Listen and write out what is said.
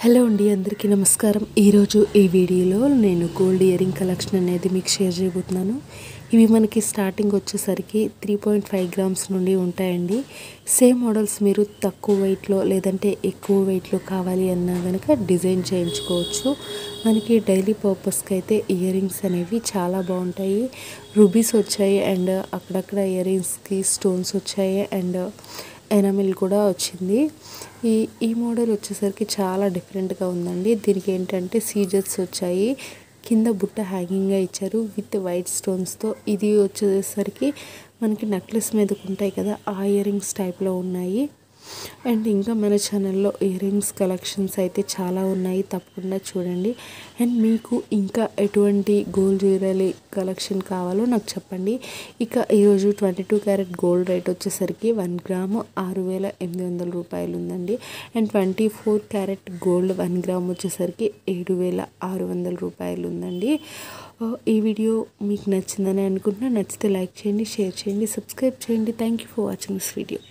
Hello అండి, అందరికీ నమస్కారం. ఈరోజు ఈ వీడియోలో నేను గోల్డ్ ఇయరింగ్ కలెక్షన్ అనేది మీకు షేర్ చేయబోతున్నాను. ఇవి మనకి స్టార్టింగ్ వచ్చేసరికి 3.5 గ్రామ్స్ నుండి ఉంటాయండి. సేమ్ మోడల్స్ మీరు తక్కువ వెయిట్లో లేదంటే ఎక్కువ వెయిట్లో కావాలి అన్నా కనుక డిజైన్ చేయించుకోవచ్చు. మనకి డైలీ పర్పస్కి అయితే ఇయరింగ్స్ అనేవి చాలా బాగుంటాయి. రూబీస్ వచ్చాయి అండ్ అక్కడక్కడ ఇయరింగ్స్కి స్టోన్స్ వచ్చాయి అండ్ ఎనామిల్ కూడా వచ్చింది. ఈ మోడల్ వచ్చేసరికి చాలా డిఫరెంట్గా ఉందండి. దీనికి ఏంటంటే సీజర్స్ వచ్చాయి, కింద బుట్ట హ్యాంగింగ్గా ఇచ్చారు విత్ వైట్ స్టోన్స్తో. ఇది వచ్చేసరికి మనకి నెక్లెస్ మీదకు ఉంటాయి కదా, ఆ ఇయరింగ్స్ టైప్లో ఉన్నాయి. అండ్ ఇంకా మన ఛానల్లో ఇయరింగ్స్ కలెక్షన్స్ అయితే చాలా ఉన్నాయి, తప్పకుండా చూడండి. అండ్ మీకు ఇంకా ఎటువంటి గోల్డ్ జ్యువెలరీ కలెక్షన్ కావాలో నాకు చెప్పండి. ఇక ఈరోజు 22 క్యారెట్ గోల్డ్ రేట్ వచ్చేసరికి 1 గ్రాము 6,800 రూపాయలు ఉందండి. అండ్ 24 క్యారెట్ గోల్డ్ 1 గ్రామ్ వచ్చేసరికి 7,600 రూపాయలు ఉందండి. ఈ వీడియో మీకు నచ్చిందని అనుకుంటున్నా. నచ్చితే లైక్ చేయండి, షేర్ చేయండి, సబ్స్క్రైబ్ చేయండి. Thank you for watching this video.